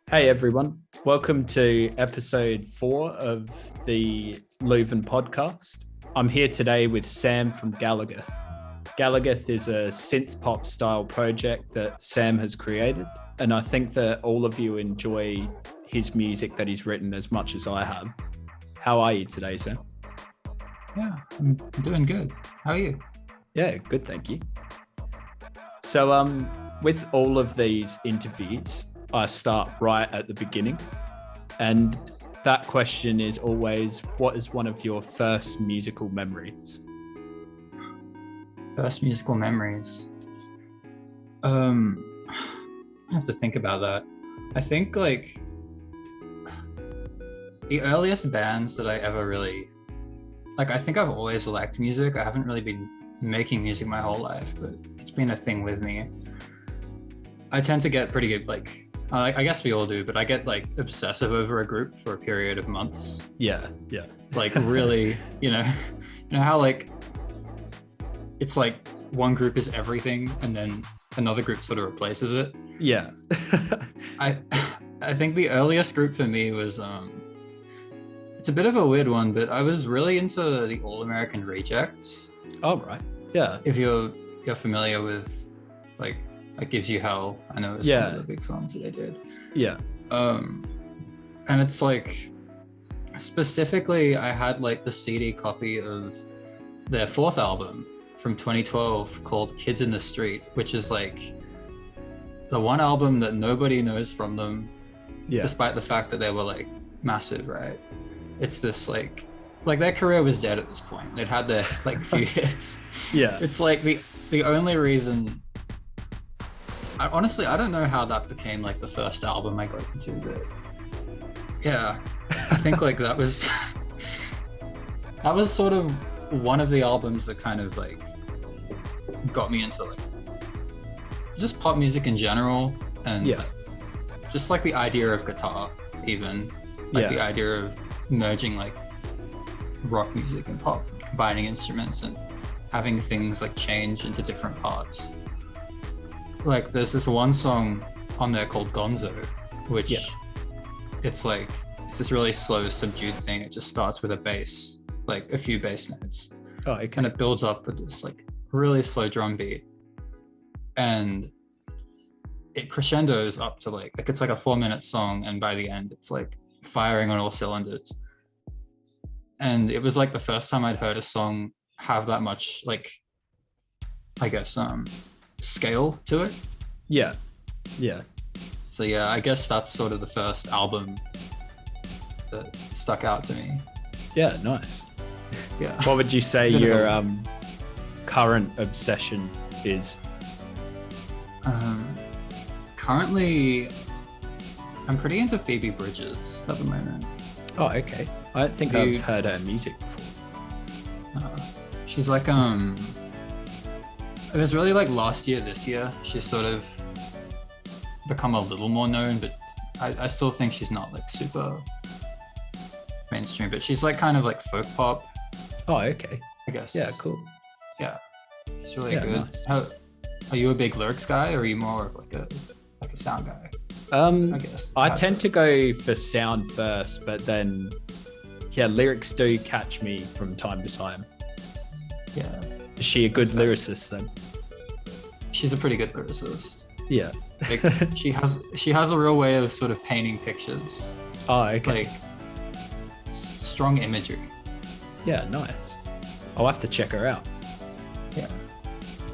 Hey everyone, welcome to episode 4 of the Louven Podcast. I'm here today with Sam from Gallagath. Gallagath is a synth pop style project that Sam has created, and I think that all of you enjoy his music that he's written as much as I have. How are you today, Sam? Yeah, I'm doing good. How are you? Yeah, good, thank you. So with all of these interviews, I start right at the beginning. And that question is always, what is one of your first musical memories? First musical memories. I have to think about that. I think like the earliest bands that I ever really I think I've always liked music. I haven't really been making music my whole life, but it's been a thing with me. I tend to get pretty good, I guess we all do, but I get obsessive over a group for a period of months. Yeah. Really, you know how it's one group is everything and then another group sort of replaces it. Yeah. I think the earliest group for me was it's a bit of a weird one, but I was really into the All American Rejects. Oh, right. Yeah. If you're familiar with I Gives You Hell, I know it's one of the big songs that they did. Yeah. And it's specifically I had the CD copy of their fourth album from 2012 called Kids in the Street, which is the one album that nobody knows from them, despite the fact that they were massive, right? It's this their career was dead at this point. They'd had their few hits. Yeah. It's the only reason. I don't know how that became the first album I got into, but yeah, I think that was that was sort of one of the albums that kind of got me into just pop music in general, and just the idea of guitar, even the idea of merging rock music and pop, combining instruments and having things change into different parts. There's this one song on there called Gonzo, which it's this really slow, subdued thing. It just starts with a bass, a few bass notes. Oh, okay. And it builds up with this really slow drum beat, and it crescendos up to it's a 4-minute song, and by the end it's firing on all cylinders. And it was the first time I'd heard a song have that much I guess scale to it. Yeah. So yeah, I guess that's sort of the first album that stuck out to me. Yeah, nice. Yeah. What would you say your current obsession is? Currently I'm pretty into Phoebe Bridgers at the moment. Oh, okay. I don't think I've heard her music before. She's it was really last year, this year, she's sort of become a little more known, but I still think she's not super mainstream, but she's kind of folk pop. Oh, okay. I guess. Yeah, cool. Yeah, she's really good. Nice. Are you a big lyrics guy, or are you more of a sound guy? I guess. I tend to go for sound first, but then lyrics do catch me from time to time. Yeah. Is she a good lyricist then? She's a pretty good lyricist. Yeah. she has a real way of sort of painting pictures. Oh, okay. Strong imagery. Yeah, nice. I'll have to check her out. Yeah.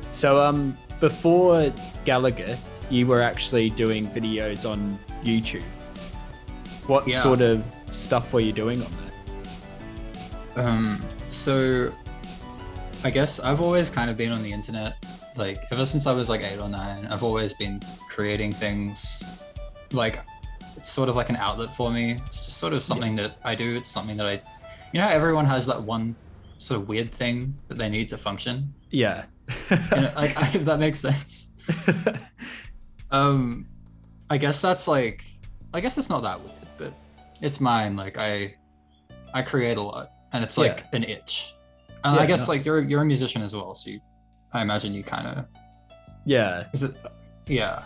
So before Gallagath, you were actually doing videos on YouTube. What sort of stuff were you doing on there? So I guess I've always kind of been on the internet, ever since I was 8 or 9. I've always been creating things. It's sort of an outlet for me. It's just sort of something that I do. It's something that how everyone has that one sort of weird thing that they need to function. Yeah. If that makes sense. I guess that's I guess it's not that weird, but it's mine. I create a lot, and it's an itch. And I guess nice. you're a musician as well, so I imagine you kind of Yeah. is it? Yeah.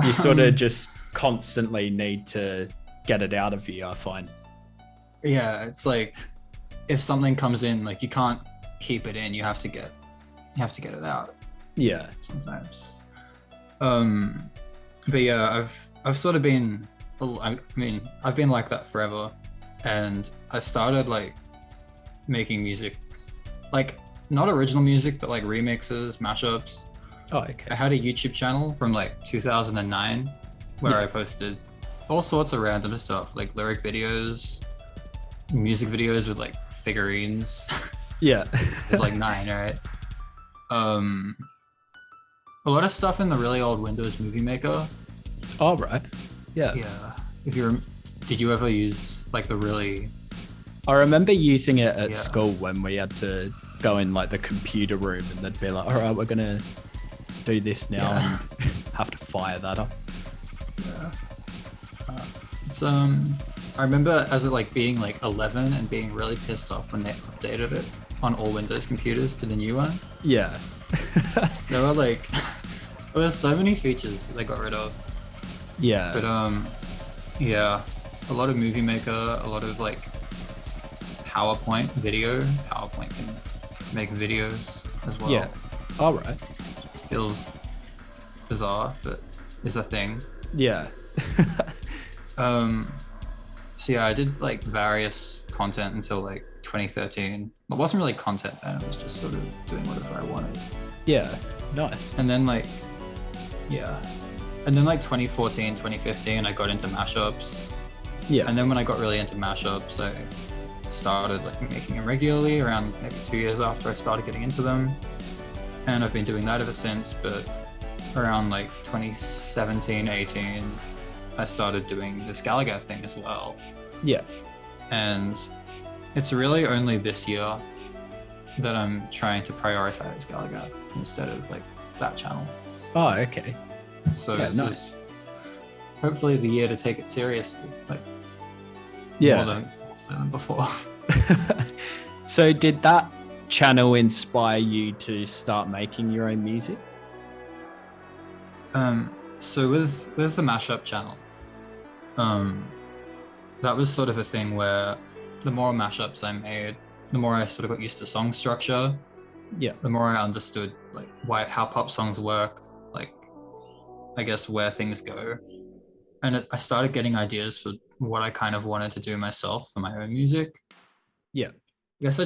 You sort of just constantly need to get it out of you, I find. Yeah, it's like if something comes in, like you can't keep it in. You have to get it out. Yeah. Sometimes. But yeah, I've sort of been. I mean, I've been like that forever, and I started like making music, like not original music, but like remixes, mashups. Oh, okay. I had a YouTube channel from like 2009 where I posted all sorts of random stuff, like lyric videos, music videos with like figurines. Yeah. It's like 9, right? A lot of stuff in the really old Windows Movie Maker. Oh, right. Yeah. Yeah. Did you ever use like the really? I remember using it at school when we had to go in like the computer room and they'd be like, all right, we're going to do this now and have to fire that up. Yeah. It's I remember as it like being like 11 and being really pissed off when they updated it on all Windows computers to the new one. Yeah. There were like there were so many features that they got rid of. Yeah. But yeah, a lot of Movie Maker, a lot of like PowerPoint can make videos as well. Yeah. All right. Feels bizarre, but is a thing. Yeah. So yeah, I did like various content until like 2013. It wasn't really content then, it was just sort of doing whatever I wanted. Yeah. Nice. And then like 2014, 2015, I got into mashups. Yeah. And then when I got really into mashups, I started like making them regularly around maybe 2 years after I started getting into them. And I've been doing that ever since, but around like 2017, 18, I started doing this Gallagath thing as well. Yeah. And it's really only this year that I'm trying to prioritize Gallagath instead of like that channel. Oh, okay. So yeah, this nice. is hopefully the year to take it seriously, like Yeah. more than before. So did that channel inspire you to start making your own music? So with the mashup channel, that was sort of a thing where the more mashups I made, the more I sort of got used to song structure. Yeah. The more I understood like how pop songs work, like I guess where things go, and I started getting ideas for what I kind of wanted to do myself for my own music. Yeah. I guess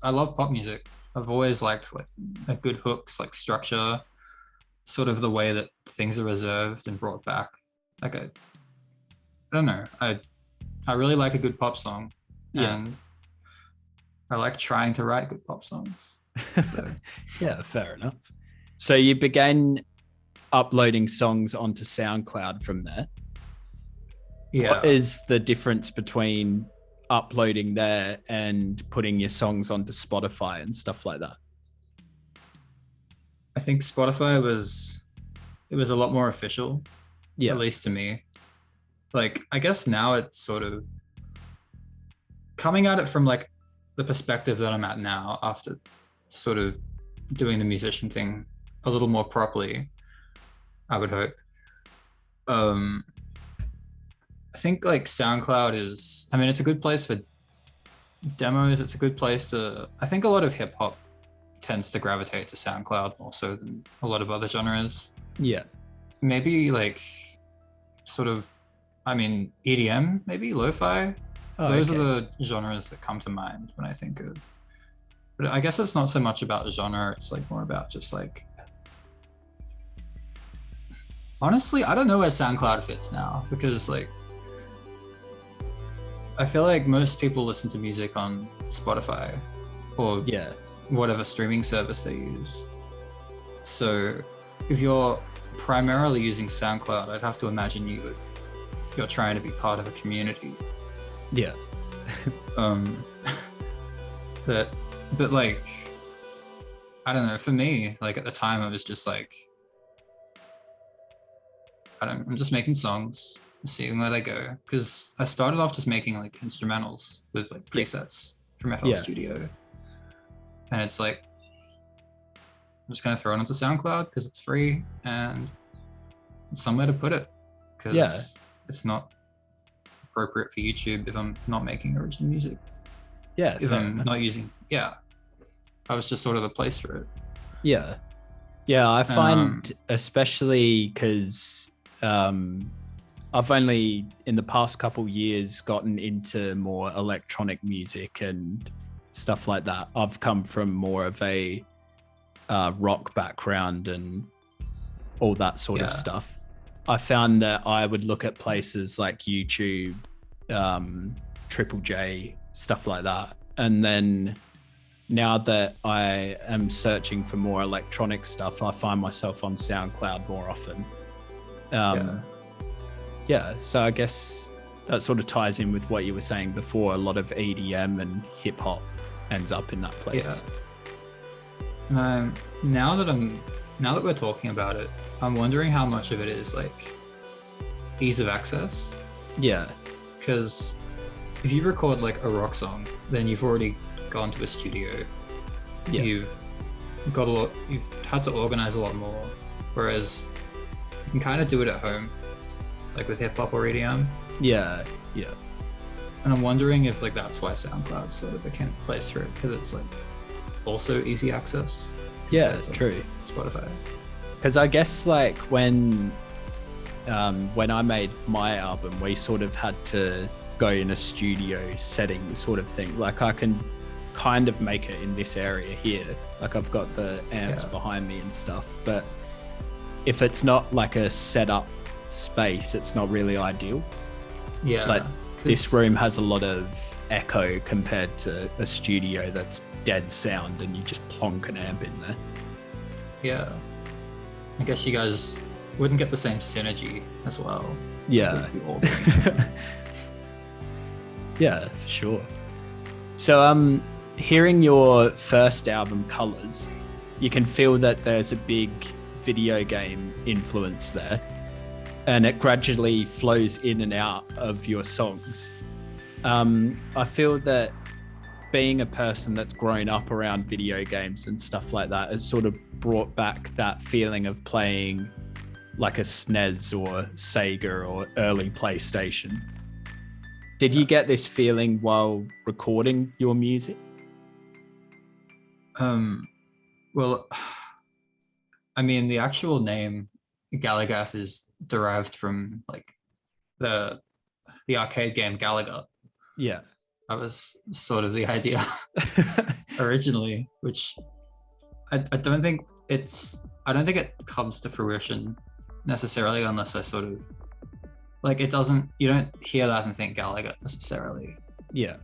I love pop music. I've always liked like a good hooks, like structure, sort of the way that things are reserved and brought back. Like I don't know. I really like a good pop song, and I like trying to write good pop songs. So. Yeah, fair enough. So you began uploading songs onto SoundCloud from there. Yeah. What is the difference between uploading there and putting your songs onto Spotify and stuff like that? I think Spotify was a lot more official, at least to me. Like, I guess now it's sort of coming at it from like the perspective that I'm at now after sort of doing the musician thing a little more properly, I would hope. I think like SoundCloud is, I mean, it's a good place for demos. It's a good place to, I think a lot of hip hop tends to gravitate to SoundCloud more so than a lot of other genres. Yeah. Maybe like sort of, I mean, EDM, maybe lo-fi. Those are the genres that come to mind when I think of. But I guess it's not so much about the genre. It's like more about just like, honestly, I don't know where SoundCloud fits now, because like, I feel like most people listen to music on Spotify or whatever streaming service they use. So if you're primarily using SoundCloud, I'd have to imagine you're trying to be part of a community. Yeah. But like, I don't know, for me, like at the time I was just like, I'm just making songs, seeing where they go. Because I started off just making like instrumentals with like presets from FL Studio. And it's like, I'm just gonna throw it onto SoundCloud because it's free, and somewhere to put it, because Yeah. it's not appropriate for YouTube if I'm not making original music. Yeah. If fair I'm enough. not using, I was just sort of a place for it. Yeah. Yeah, I find especially because I've only in the past couple years gotten into more electronic music and stuff like that. I've come from more of a rock background and all that sort of stuff. I found that I would look at places like YouTube, Triple J, stuff like that. And then now that I am searching for more electronic stuff, I find myself on SoundCloud more often. So I guess that sort of ties in with what you were saying before. A lot of EDM and hip hop ends up in that place. Yeah. Now that we're talking about it, I'm wondering how much of it is like ease of access. Yeah. Because if you record like a rock song, then you've already gone to a studio. Yeah. You've had to organize a lot more. Whereas you can kind of do it at home, like with hip hop or EDM. Yeah. And I'm wondering if like that's why SoundCloud sort of became a place for it, because it's like also easy access. Yeah, true. Spotify. Because I guess like when I made my album, we sort of had to go in a studio setting sort of thing. Like I can kind of make it in this area here. Like I've got the amps behind me and stuff. But if it's not like a set up space, it's not really ideal. Yeah. Like this room has a lot of echo compared to a studio that's dead sound and you just plonk an amp in there. Yeah. I guess you guys wouldn't get the same synergy as well. Yeah. Yeah, for sure. So hearing your first album, Colours, you can feel that there's a big video game influence there, and it gradually flows in and out of your songs. I feel that being a person that's grown up around video games and stuff like that has sort of brought back that feeling of playing like a SNES or Sega or early PlayStation. Did you get this feeling while recording your music? Well, I mean, the actual name Gallagath is derived from like the arcade game Gallagath. Yeah. That was sort of the idea originally, which I don't think it comes to fruition necessarily unless I sort of like you don't hear that and think Gallagher necessarily. Yeah.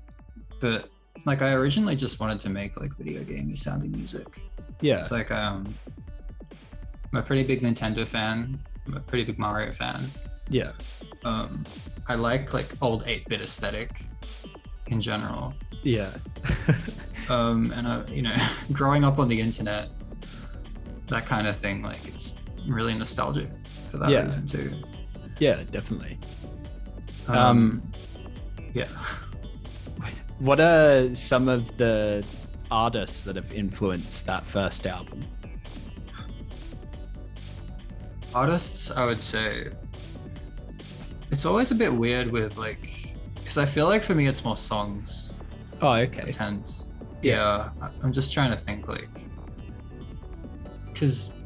But like I originally just wanted to make like video gamey sounding music. Yeah. It's like I'm a pretty big Nintendo fan. I'm a pretty big Mario fan. Yeah. I like old 8-bit aesthetic in general. Yeah. And growing up on the internet, that kind of thing, like it's really nostalgic for that reason too. Yeah, definitely. Yeah. What are some of the artists that have influenced that first album? Artists, I would say it's always a bit weird with because I feel like for me it's more songs. Oh, okay. I'm just trying to think because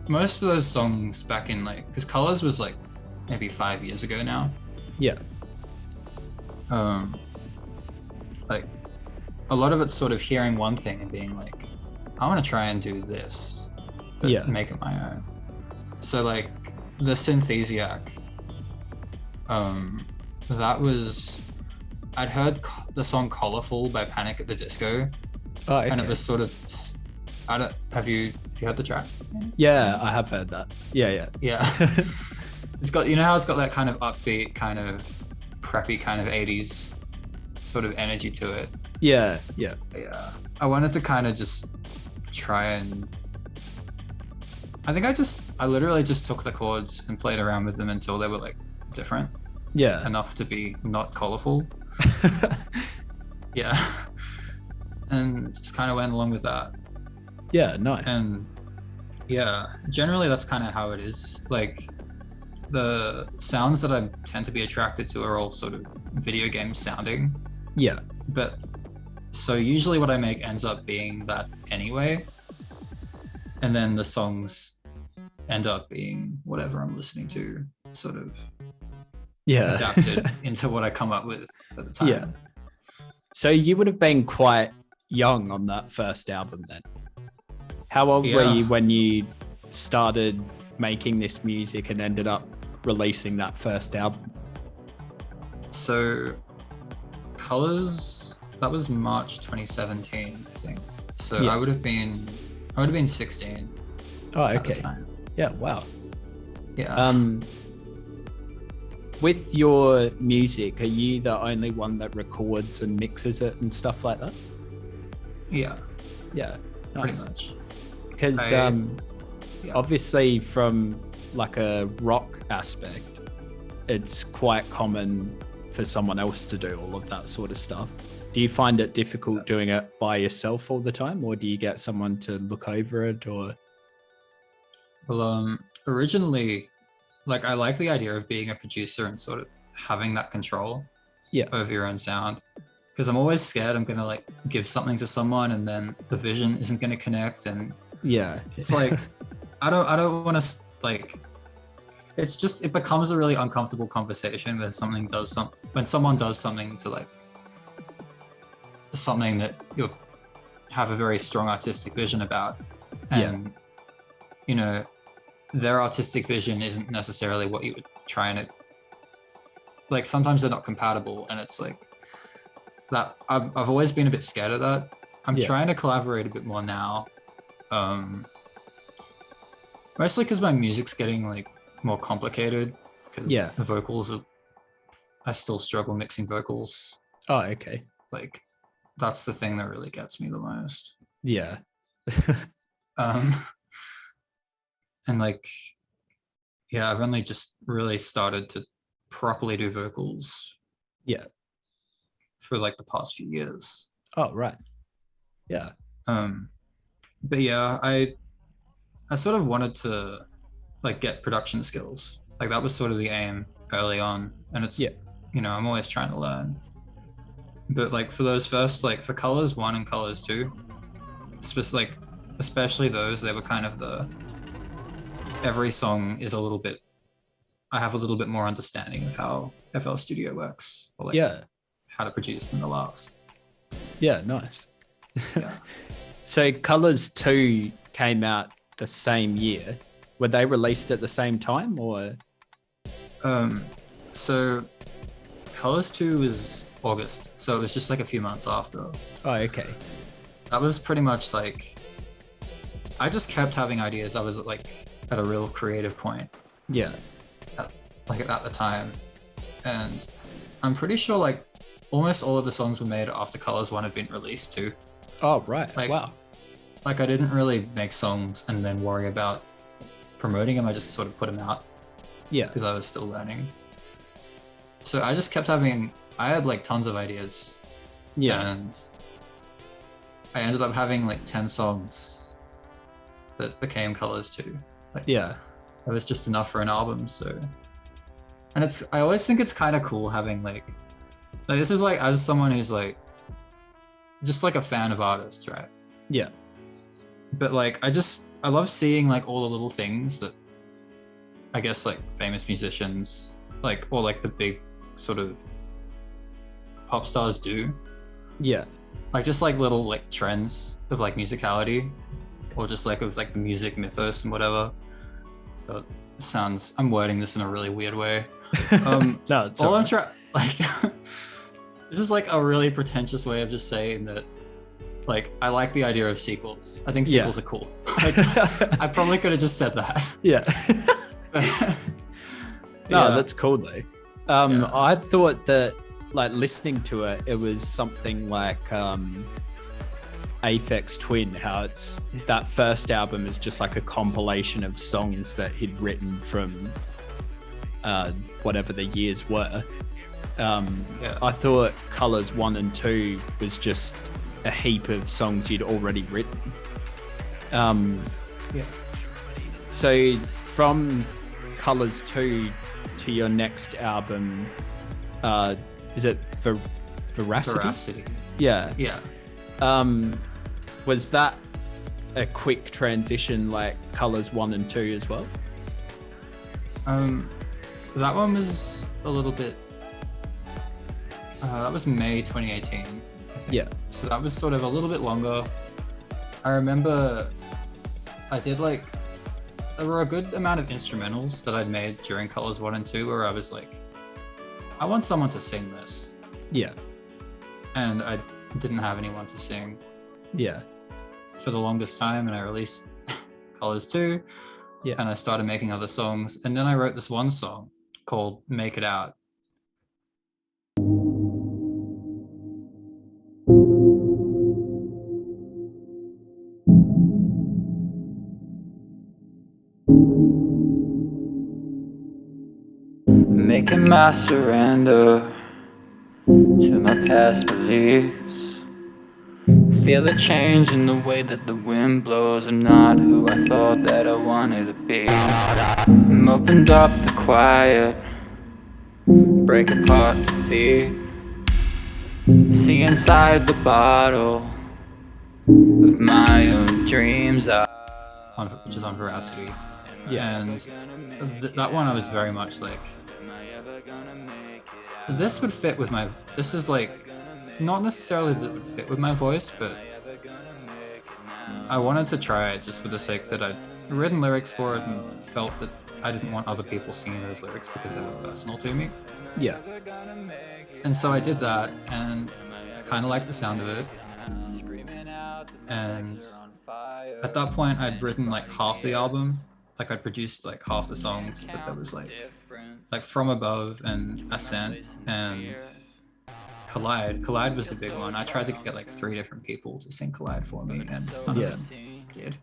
most of those songs back in because Colours was maybe 5 years ago now. Yeah. A lot of it's sort of hearing one thing and being I want to try and do this, but make it my own. So the Synthesiac, that was, I'd heard the song Colorful by Panic at the Disco. Oh, okay. And it was sort of, have you heard the track? Yeah, I have heard that. Yeah. It's got, how it's got that kind of upbeat, kind of preppy kind of 80s sort of energy to it. Yeah. I wanted to kind of just try and, I literally just took the chords and played around with them until they were different. Yeah. Enough to be not colorful. Yeah. And just kind of went along with that. Yeah, nice. And yeah, generally that's kind of how it is. the sounds that I tend to be attracted to are all sort of video game sounding. Yeah. But so usually what I make ends up being that anyway. And then the songs end up being whatever I'm listening to, sort of adapted into what I come up with at the time. Yeah. So you would have been quite young on that first album then. How old were you when you started making this music and ended up releasing that first album? So Colors, that was March 2017, I think. So I would have been 16. Oh, okay. At the time. Yeah, wow. Yeah. With your music, are you the only one that records and mixes it and stuff like that? Yeah. Yeah. Pretty much. Because obviously from like a rock aspect, it's quite common for someone else to do all of that sort of stuff. Do you find it difficult doing it by yourself all the time, or do you get someone to look over it? Or well, originally, like, I like the idea of being a producer and sort of having that control over your own sound, because I'm always scared I'm gonna like give something to someone and then the vision isn't gonna connect, and it's like I don't want to like. It's just, it becomes a really uncomfortable conversation when someone does something to like something that you have a very strong artistic vision about, and you know, their artistic vision isn't necessarily what you would try and like. Sometimes they're not compatible, and it's like that. I've always been a bit scared of that. I'm trying to collaborate a bit more now, mostly because my music's getting like more complicated, because the vocals I still struggle mixing vocals. Oh, okay. Like, that's the thing that really gets me the most. Yeah. And like, I've only just really started to properly do vocals for like the past few years. Oh, right. Yeah. But yeah, I sort of wanted to like get production skills. Like, that was sort of the aim early on, and it's you know, I'm always trying to learn. But like for those first, like for Colors 1 and Colors 2, especially those, they were kind of every song is a little bit, I have a little bit more understanding of how FL Studio works, or like how to produce than the last. Yeah, nice. Yeah. So Colors 2 came out the same year. Were they released at the same time, or? So Colors 2 was August, so it was just like a few months after. Oh, okay. That was pretty much like, I just kept having ideas. I was like at a real creative point. Yeah. At the time. And I'm pretty sure like almost all of the songs were made after Colors 1 had been released too. Oh, right. Like, wow. Like, I didn't really make songs and then worry about promoting them. I just sort of put them out. Yeah. Because I was still learning. So I just kept I had like tons of ideas. Yeah. And I ended up having like 10 songs that became Colors 2. Like, yeah. It was just enough for an album. So, and I always think it's kind of cool having like this is like, as someone who's like just like a fan of artists, right? Yeah. But like, I love seeing like all the little things that I guess like famous musicians like, or like the big sort of pop stars do. Yeah. Like just like little like trends of like musicality, or just like of like the music mythos and whatever. But I'm wording this in a really weird way. No, it's all I'm trying like this is like a really pretentious way of just saying that like I like the idea of sequels. I think sequels are cool. Like, I probably could have just said that. Yeah. No, that's cool though. I thought that like listening to it was something like Aphex Twin, how it's that first album is just like a compilation of songs that he'd written from whatever the years were. I thought Colors 1 and 2 was just a heap of songs you'd already written. So from Colors 2, to your next album, is it Veracity? Veracity. Yeah. Yeah. Was that a quick transition like Colors 1 and 2 as well? That one was a little bit. That was May 2018. I think. Yeah. So that was sort of a little bit longer. I remember I did like, there were a good amount of instrumentals that I'd made during Colors 1 and 2 where I was like, I want someone to sing this. Yeah. And I didn't have anyone to sing. Yeah. For the longest time, and I released Colors 2. Yeah. And I started making other songs. And then I wrote this one song called Make It Out. Making my surrender to my past beliefs. Feel a change in the way that the wind blows. I'm not who I thought that I wanted to be. I'm opened up the quiet, break apart the feed. See inside the bottle of my own dreams. Which is on Veracity. Yeah. And that one I was very much like, this would fit with my, this is like, not necessarily that it would fit with my voice, but I wanted to try it just for the sake that I'd written lyrics for it and felt that I didn't want other people singing those lyrics because they were personal to me. Yeah. And so I did that, and I kind of liked the sound of it. And at that point I'd written like half the album. Like I'd produced like half the songs, but there was like From Above and Ascent and Collide. Collide was the big one. I tried to get like 3 different people to sing Collide for me, and none of them did.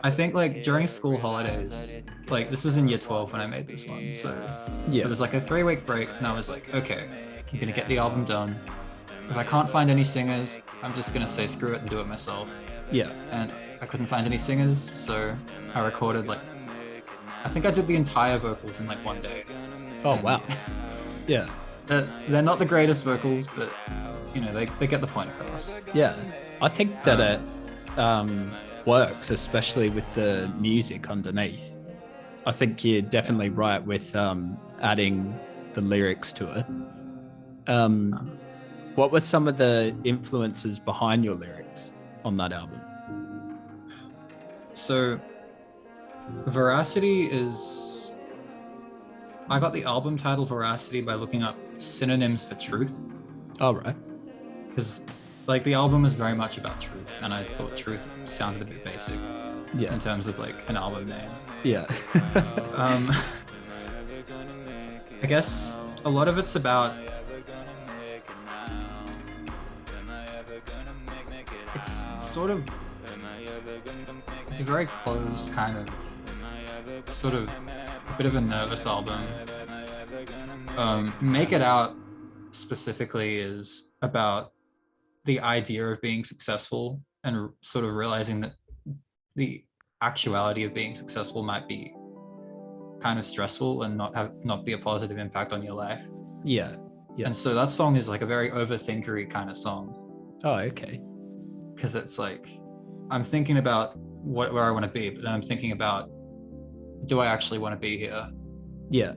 I think like during school holidays, like this was in year 12 when I made this one, so Yeah. it was like a 3-week break, and I was like, okay, I'm gonna get the album done. If I can't find any singers, I'm just gonna say screw it and do it myself. Yeah. And I couldn't find any singers, so I recorded like, I think I did the entire vocals in like one day. Oh, wow. Yeah. They're not the greatest vocals, but you know, they get the point across. Yeah. I think that it works, especially with the music underneath. I think you're definitely right with adding the lyrics to it. What were some of the influences behind your lyrics on that album? So Veracity is, I got the album title Veracity by looking up synonyms for truth, All right. because like the album is very much about truth, and I thought truth sounded a bit basic Yeah. in terms of like an album name. Yeah. I guess a lot of it's about, it's sort of, it's a very closed kind of, sort of a bit of a nervous album. Make It Out specifically is about the idea of being successful and sort of realizing that the actuality of being successful might be kind of stressful and not be a positive impact on your life. Yeah. Yeah. And so that song is like a very overthinkery kind of song, Oh, okay. because it's like I'm thinking about where I want to be, but then I'm thinking about, do I actually want to be here? Yeah.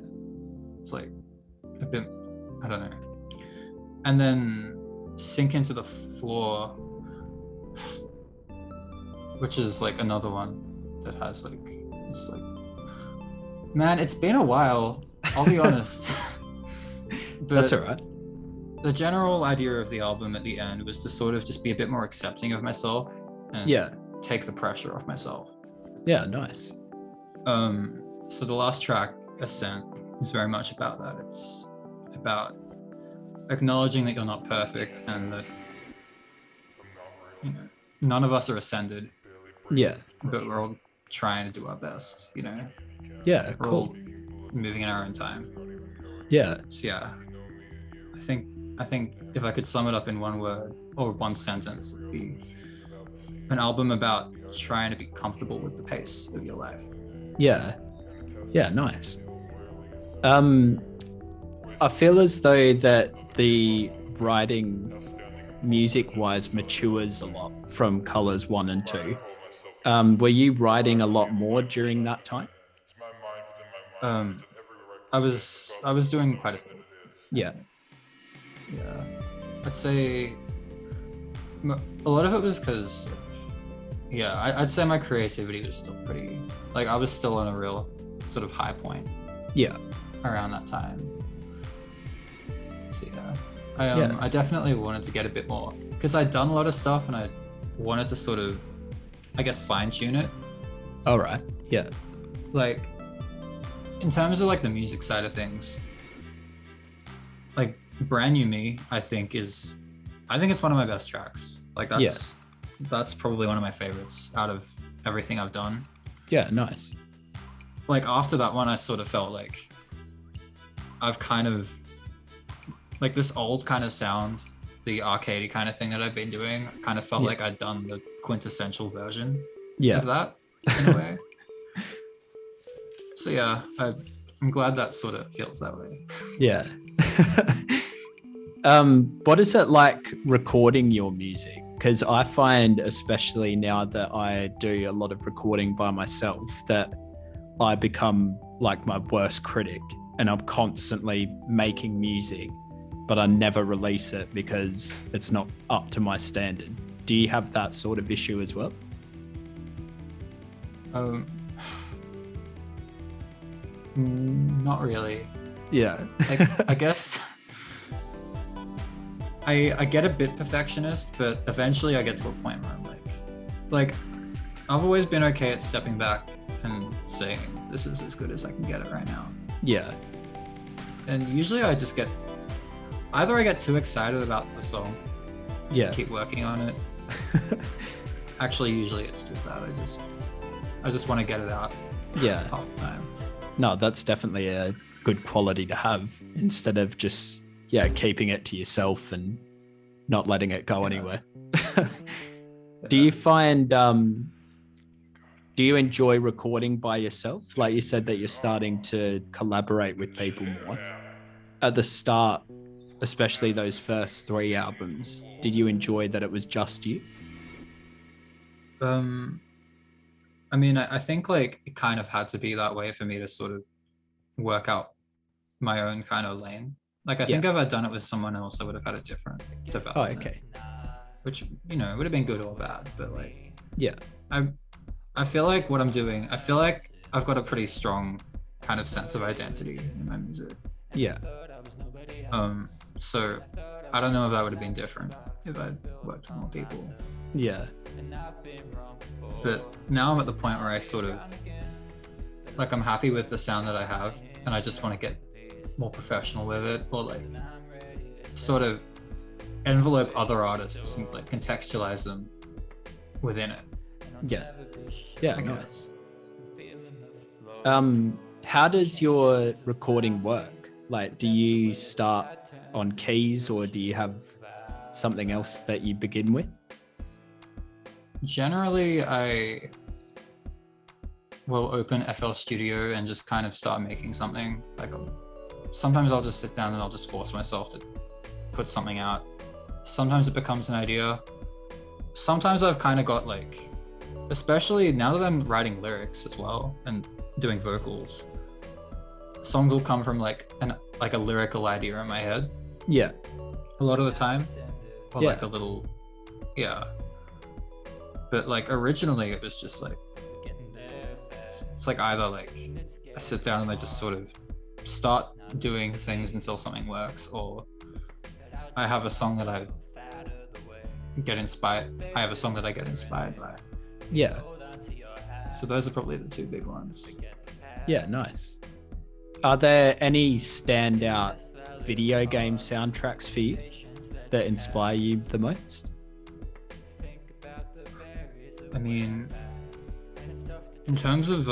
It's like a bit, I don't know. And then Sink Into the Floor, which is like another one that has like, it's like, man, it's been a while, I'll be honest. But That's all right. the general idea of the album at the end was to sort of just be a bit more accepting of myself and Yeah. take the pressure off myself. Yeah. Nice. So the last track, Ascent, is very much about that. It's about acknowledging that you're not perfect and that, you know, none of us are ascended, Yeah. but we're all trying to do our best, you know? Yeah. We're Cool. all moving in our own time. Yeah. So yeah, I think if I could sum it up in one word or one sentence, it'd be an album about trying to be comfortable with the pace of your life. Yeah. Yeah, nice. I feel as though that the writing music-wise matures a lot from Colors 1 and 2. Were you writing a lot more during that time? I was doing quite a bit. Yeah. Yeah. I'd say a lot of it was because, I'd say my creativity was still pretty, like, I was still on a real sort of high point. Yeah. Around that time. So I definitely wanted to get a bit more, because I'd done a lot of stuff and I wanted to sort of, I guess, fine tune it. All right. Yeah. Like, in terms of like the music side of things, like Brand New Me, I think it's one of my best tracks. Like that's probably one of my favorites out of everything I've done. Yeah, nice. Like after that one, I sort of felt like I've kind of like this old kind of sound, the arcadey kind of thing that I've been doing. I kind of felt like I'd done the quintessential version of that in a way. So yeah, I'm glad that sort of feels that way. Yeah. What is it like recording your music? Because I find, especially now that I do a lot of recording by myself, that I become like my worst critic, and I'm constantly making music, but I never release it because it's not up to my standard. Do you have that sort of issue as well? Not really. Yeah. I guess I get a bit perfectionist, but eventually I get to a point where I'm like I've always been okay at stepping back and saying this is as good as I can get it right now. Yeah. And usually I just get either I get too excited about the song to keep working on it. Actually, usually it's just that I just want to get it out. Yeah. Half the time. No, that's definitely a good quality to have, instead of just keeping it to yourself and not letting it go anywhere. Do you find do you enjoy recording by yourself? Like you said that you're starting to collaborate with people more. At the start, especially those first 3 albums, did you enjoy that it was just you? I mean, I think like it kind of had to be that way for me to sort of work out my own kind of lane. Like I think if I'd done it with someone else, I would have had a different development. Oh, okay. Which, it would have been good or bad, but like, yeah. I feel like what I'm doing, I feel like I've got a pretty strong kind of sense of identity in my music. Yeah. So I don't know if that would have been different if I'd worked with more people. Yeah. But now I'm at the point where I sort of like I'm happy with the sound that I have, and I just want to get more professional with it, or like sort of envelope other artists and like contextualize them within it. Yeah, nice. How does your recording work? Like, do you start on keys, or do you have something else that you begin with? Generally, I will open FL Studio and just kind of start making something. Like, sometimes I'll just sit down and I'll just force myself to put something out. Sometimes it becomes an idea. Sometimes I've kind of got like, especially now that I'm writing lyrics as well and doing vocals, songs will come from like a lyrical idea in my head. Yeah. A lot of the time. Or like a little, But like originally it was just like, it's like either like I sit down and I just sort of start doing things until something works, or I have a song that I get inspired by. Yeah. So those are probably the 2 big ones. Yeah, nice. Are there any standout video game soundtracks for you that inspire you the most? I mean, in terms of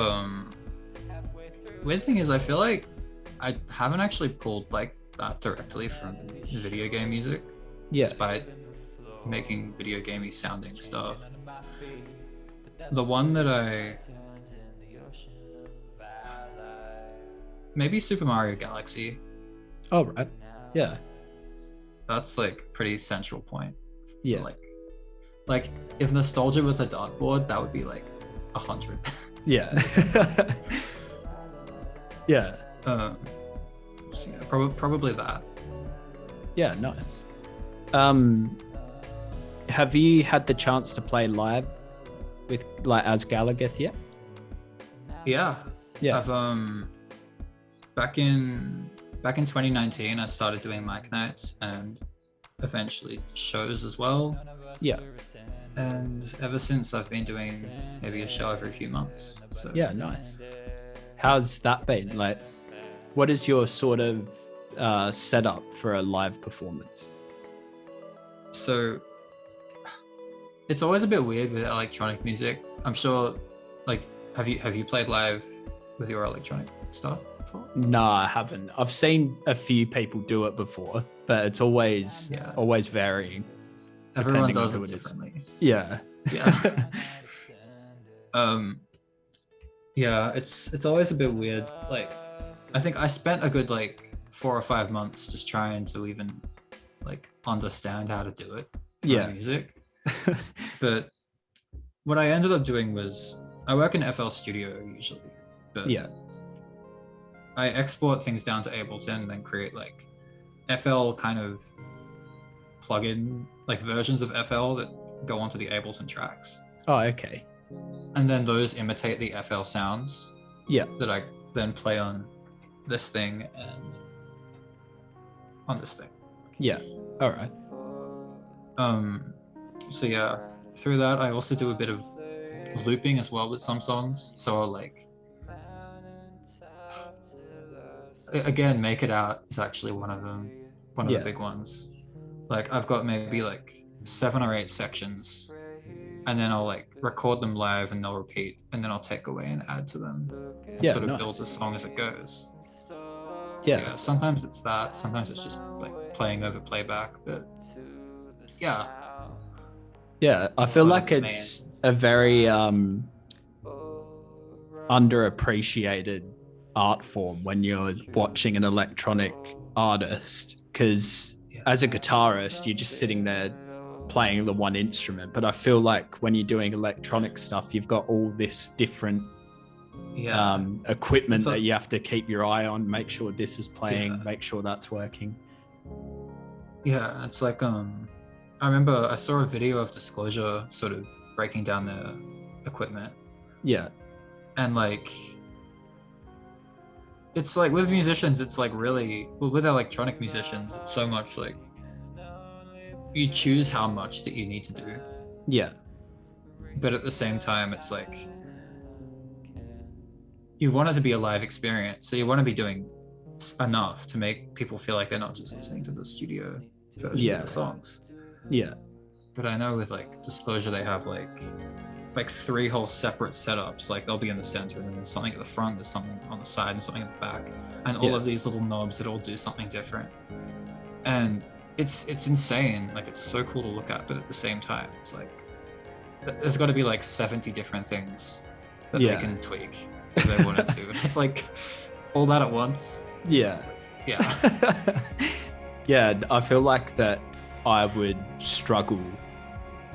weird thing is I feel like I haven't actually pulled like that directly from video game music, despite making video gamey sounding stuff. The one that maybe Super Mario Galaxy. Oh, right. Yeah. That's like pretty central point. Yeah. Like if nostalgia was a dartboard, that would be like 100. Yeah. Yeah. So yeah, probably that. Yeah, nice. Have you had the chance to play live with like as Gallagath yet? Yeah. Yeah. I've back in 2019 I started doing mic nights and eventually shows as well. Yeah. And ever since I've been doing maybe a show every few months. So Yeah, nice. How's that been? Like, what is your sort of setup for a live performance? So it's always a bit weird with electronic music. I'm sure, like, have you played live with your electronic stuff before? No, I haven't. I've seen a few people do it before, but it's always varying. Everyone depending on does who it it is. differently. Yeah. Yeah. Yeah, it's always a bit weird. Like, I think I spent a good like 4 or 5 months just trying to even like understand how to do it for Yeah. music. But what I ended up doing was I work in FL Studio usually, but Yeah. I export things down to Ableton and then create like FL kind of plugin, like versions of FL that go onto the Ableton tracks. Oh, okay. And then those imitate the FL sounds Yeah. that I then play on this thing and on this thing. Yeah. All right. So yeah, through that I also do a bit of looping as well with some songs. So I'll like, again, Make It Out is actually one of them, one of Yeah. the big ones. Like I've got maybe like 7 or 8 sections, and then I'll like record them live and they'll repeat, and then I'll take away and add to them and Yeah, sort of nice. build the song as it goes. Yeah. So, yeah, sometimes it's that, sometimes it's just like playing over playback, but yeah. Yeah, I feel Sort of like the it's a very underappreciated art form when you're watching an electronic artist, because as a guitarist, you're just sitting there playing the one instrument. But I feel like when you're doing electronic stuff, you've got all this different equipment that you have to keep your eye on, make sure this is playing, make sure that's working. Yeah, it's like I remember I saw a video of Disclosure sort of breaking down their equipment, Yeah. and like it's like with musicians, it's like really, well, with electronic musicians, it's so much like you choose how much that you need to do, Yeah. but at the same time it's like you want it to be a live experience, so you want to be doing enough to make people feel like they're not just listening to the studio version of the songs. Yeah. But I know with like Disclosure, they have like 3 whole separate setups. Like they'll be in the center, and then there's something at the front, there's something on the side, and something at the back, and all of these little knobs that all do something different. And it's insane. Like it's so cool to look at, but at the same time, it's like there's got to be like 70 different things that they can tweak if they wanted to. It's like all that at once. Yeah. Yeah. Yeah, I feel like that I would struggle.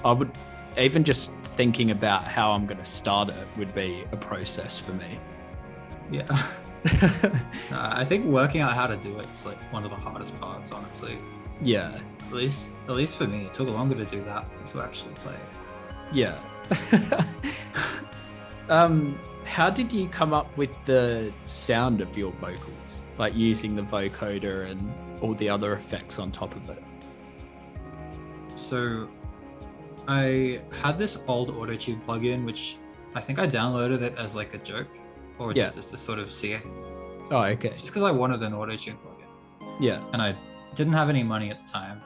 I would, even just thinking about how I'm going to start it would be a process for me. Yeah. I think working out how to do it's like one of the hardest parts, honestly. Yeah. At least for me, it took longer to do that than to actually play. Yeah. How did you come up with the sound of your vocals? Like using the vocoder and all the other effects on top of it? So I had this old Auto-Tune plugin, which I think I downloaded it as like a joke, or just as to sort of see it. Oh, okay. Just because I wanted an Auto-Tune plugin. Yeah. And I didn't have any money at the time.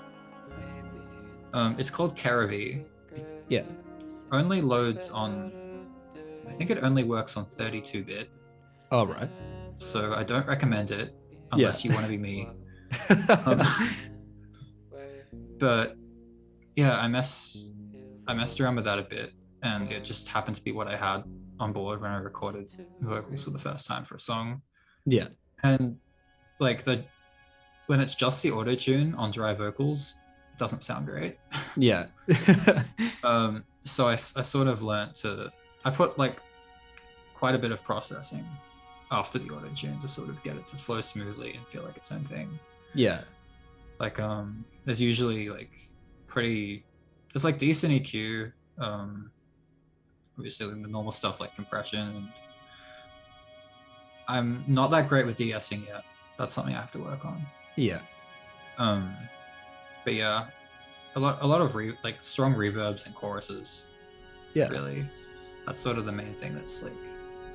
It's called Caravi. Yeah. Only loads on, I think it only works on 32-bit. All right. So I don't recommend it unless you want to be me. But yeah, I messed around with that a bit, and it just happened to be what I had on board when I recorded vocals for the first time for a song. Yeah. And like when it's just the auto tune on dry vocals, it doesn't sound great. Yeah. So I sort of learned I put like quite a bit of processing after the auto tune to sort of get it to flow smoothly and feel like its own thing. Yeah. Like there's usually like there's like decent EQ, obviously the normal stuff like compression, and I'm not that great with de-essing yet. That's something I have to work on. Yeah. But yeah, a lot of like strong reverbs and choruses. Yeah. Really, that's sort of the main thing that's like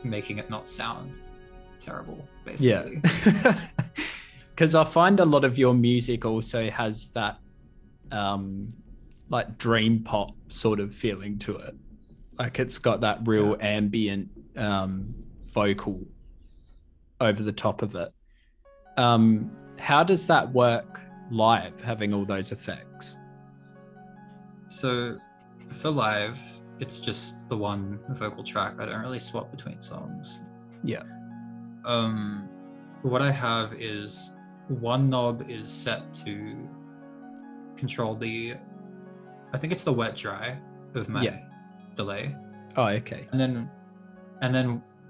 making it not sound terrible, basically. Yeah. Because I find a lot of your music also has that like dream pop sort of feeling to it. Like it's got that real ambient vocal over the top of it. How does that work live, having all those effects? So for live, it's just the one vocal track. I don't really swap between songs. Yeah. What I have is one knob is set to control I think it's the wet dry of my delay. Oh, okay. And then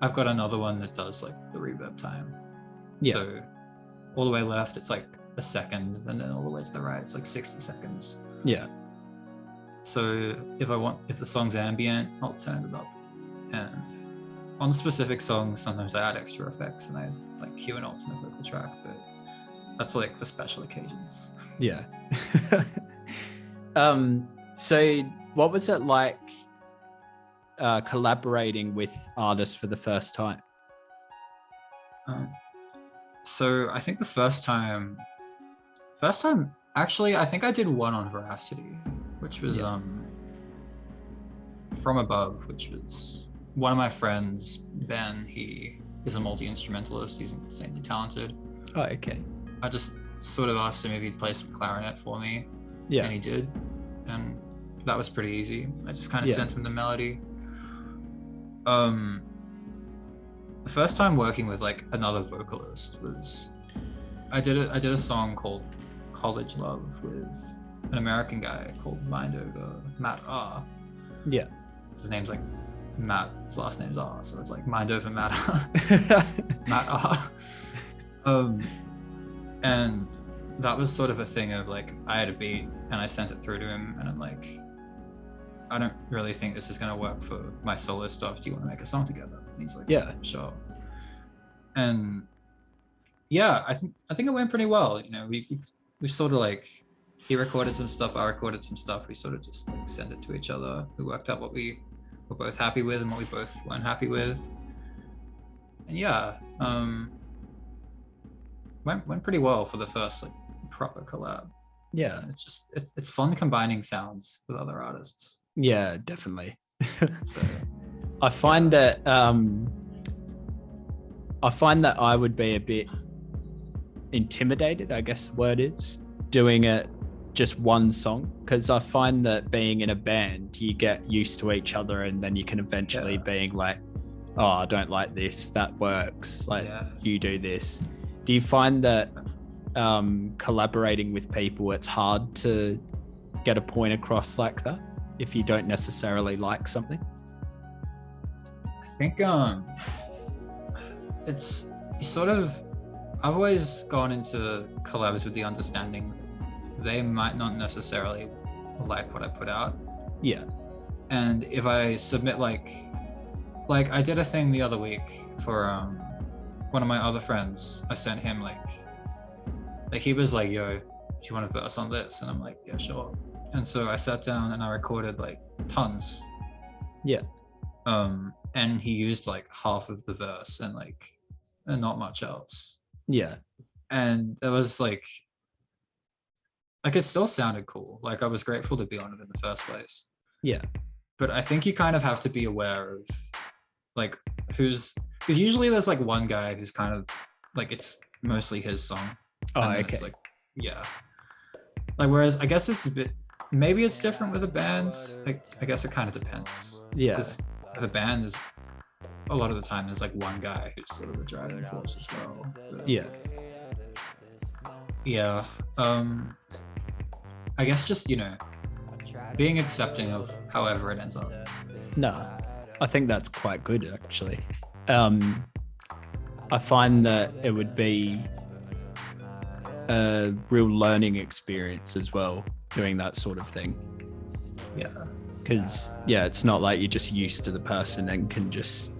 I've got another one that does like the reverb time. Yeah. So all the way left, it's like a second, and then all the way to the right, it's like 60 seconds. Yeah. So if the song's ambient, I'll turn it up. And on specific songs, sometimes I add extra effects and I like cue an alternate vocal track, but that's like for special occasions. Yeah. So what was it like collaborating with artists for the first time? So I think the first time, actually, I think I did one on Veracity, which was From Above, which was one of my friends, Ben. He is a multi-instrumentalist. He's insanely talented. Oh, okay. I just sort of asked him if he'd play some clarinet for me. Yeah. And he did. And that was pretty easy. I just kind of sent him the melody. The first time working with like another vocalist was I did a song called College Love with an American guy called Matt R. Yeah. His name's like Matt, his last name's R, so it's like Mind Over Matt R. Matt R. And that was sort of a thing of like I had a beat and I sent it through to him and I'm like, I don't really think this is going to work for my solo stuff. Do you want to make a song together? And he's like, yeah, sure. And yeah, I think it went pretty well. You know, we sort of like, he recorded some stuff, I recorded some stuff. We sort of just like sent it to each other. We worked out what we were both happy with and what we both weren't happy with. And yeah, went pretty well for the first like proper collab. Yeah, it's fun combining sounds with other artists. Yeah, definitely. So I find that I would be a bit intimidated, I guess the word is, doing it just one song, because I find that being in a band, you get used to each other and then you can eventually being like, oh, I don't like this, that works, like you do this. Do you find that collaborating with people, it's hard to get a point across like that if you don't necessarily like something? I think it's sort of, I've always gone into collabs with the understanding that they might not necessarily like what I put out. Yeah. And if I submit like I did a thing the other week for one of my other friends. I sent him like he was like, yo, do you want a verse on this? And I'm like, yeah, sure. And so I sat down and I recorded like tons. Yeah. And he used like half of the verse and not much else. Yeah. And it was like it still sounded cool. Like I was grateful to be on it in the first place. Yeah. But I think you kind of have to be aware of like because usually there's like one guy who's kind of like it's mostly his song. Oh, okay. It's like, yeah. Like whereas I guess it's a bit, maybe it's different with a band. Like I guess it kind of depends. Yeah. Because with a band a lot of the time there's like one guy who's sort of a driving force as well. But, Yeah. yeah. I guess just, being accepting of however it ends up. No, I think that's quite good actually. I find that it would be a real learning experience as well, doing that sort of thing. Yeah. Because, it's not like you're just used to the person and can just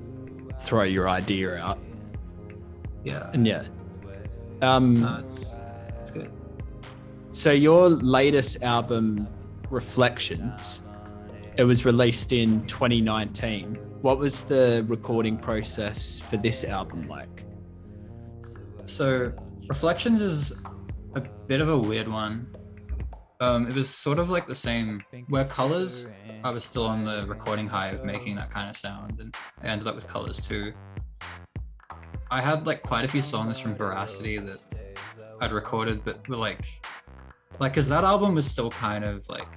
throw your idea out. Yeah. And No, it's good. So your latest album, Reflections, it was released in 2019. What was the recording process for this album like? So Reflections is a bit of a weird one. It was sort of like the same, where Colors, I was still on the recording high of making that kind of sound, and I ended up with Colors too. I had like quite a few songs from Veracity that I'd recorded, but were like, cause that album was still kind of like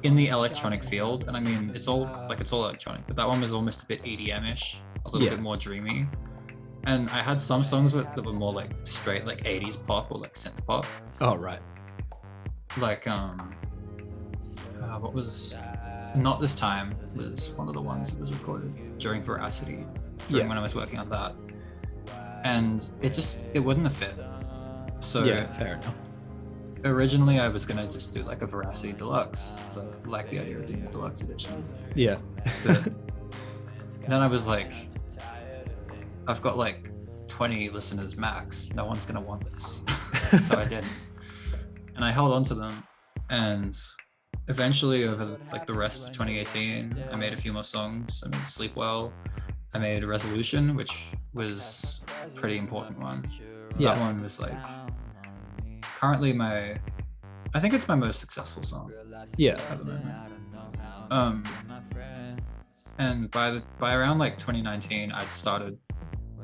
in the electronic field. And I mean, it's all electronic, but that one was almost a bit EDM-ish, a little bit more dreamy. And I had some songs that were more like straight like 80s pop or like synth pop. Oh, right. Like what was Not This Time was one of the ones that was recorded during Veracity, when I was working on that, and it wouldn't have fit. So fair enough. Originally I was gonna just do like a Veracity deluxe, because I like the idea of doing a deluxe edition. But then I was like, I've got like 20 listeners max, no one's gonna want this. So I didn't. And I held on to them, and eventually over like the rest of 2018, I made a few more songs. I made Sleep Well, I made Resolution, which was a pretty important one. That one was like currently I think it's my most successful song. At the moment. And by around like 2019, I'd started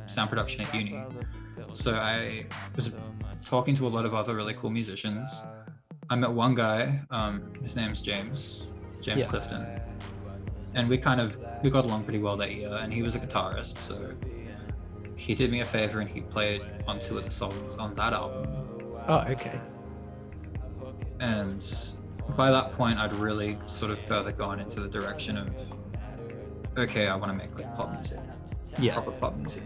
sound production at uni. So I was talking to a lot of other really cool musicians. I met one guy, his name's James Clifton, and we got along pretty well that year, and he was a guitarist, so he did me a favor and he played on 2 of the songs on that album. Oh, okay. And by that point I'd really sort of further gone into the direction of, okay, I want to make like pop music, proper pop music.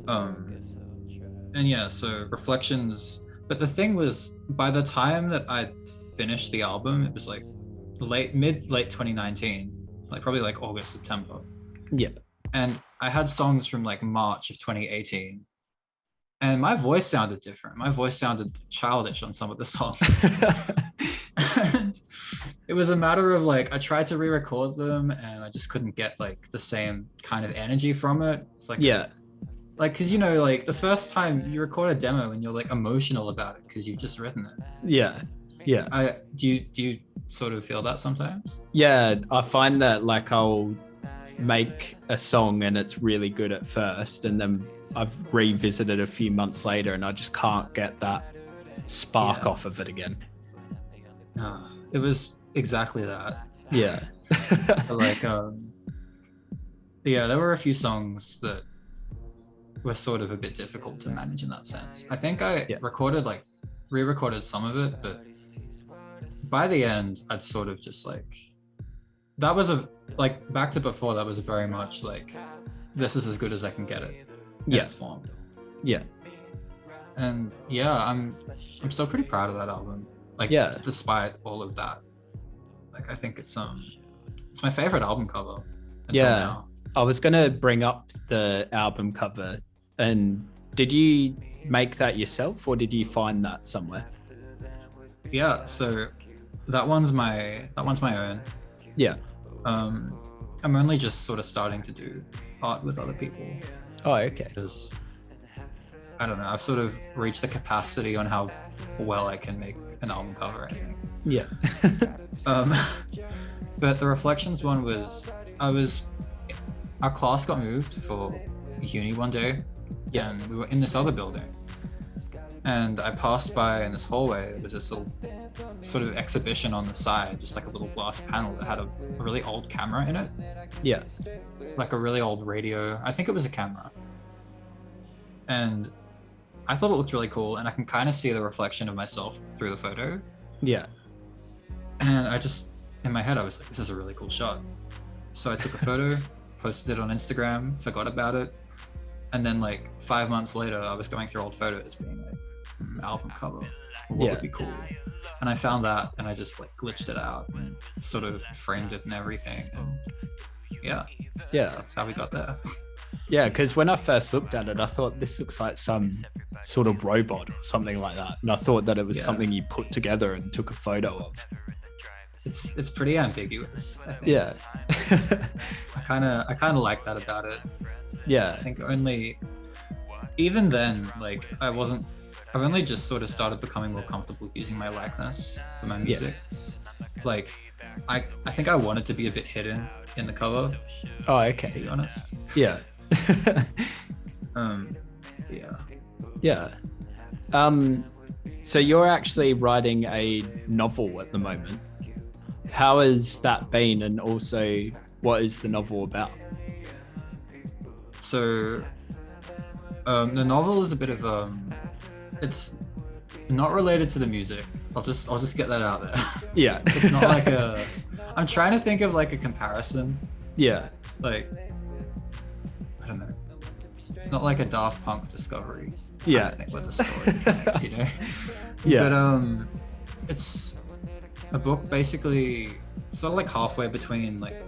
And so Reflections, but the thing was, by the time that I finished the album, it was like late 2019, like probably like August, September. And I had songs from like March of 2018, and my voice sounded different. My voice sounded childish on some of the songs. And it was a matter of like, I tried to re-record them and I just couldn't get like the same kind of energy from it. It's like, like, cause like the first time you record a demo and you're like emotional about it because you've just written it. Do you sort of feel that sometimes? I find that like I'll make a song and it's really good at first, and then I've revisited a few months later and I just can't get that spark off of it again. It was exactly that. Like there were a few songs that were sort of a bit difficult to manage in that sense. I think I re-recorded some of it, but by the end I'd sort of just like, that was back to before, that was very much like, this is as good as I can get it in its form. And I'm still pretty proud of that album, despite all of that. Like, I think it's my favorite album cover until now. I was gonna bring up the album cover, and did you make that yourself or did you find that somewhere? So that one's my own. I'm only just sort of starting to do art with other people. Oh, okay. Because I don't know, I've sort of reached the capacity on how well I can make an album cover, I think. But the Reflections one was, our class got moved for uni one day, and we were in this other building, and I passed by in this hallway. There was this little sort of exhibition on the side, just like a little glass panel that had a really old camera in it. Yeah. Like a really old radio. I think it was a camera. And I thought it looked really cool, and I can kind of see the reflection of myself through the photo. Yeah. And I just, in my head, I was like, this is a really cool shot. So I took a photo, posted it on Instagram, forgot about it. And then like 5 months later, I was going through old photos being like, album cover, what would be cool? And I found that, and I just like glitched it out and sort of framed it and everything. And yeah, that's how we got there. Yeah, because when I first looked at it, I thought this looks like some sort of robot or something like that. And I thought that it was something you put together and took a photo of. It's pretty ambiguous, I think. Yeah. I kind of like that about it. Yeah. I think even then, like I've only just sort of started becoming more comfortable using my likeness for my music. Like I think I wanted to be a bit hidden in the cover. Oh, okay. To be honest. Yeah. Yeah. So you're actually writing a novel at the moment. How has that been, and also what is the novel about? So the novel is a bit of it's not related to the music. I'll just get that out there. Yeah. It's not like I'm trying to think of like a comparison. Yeah. Like, I don't know. It's not like a Daft Punk Discovery. Yeah. I think what the story connects, you know? Yeah. But it's a book basically sort of like halfway between like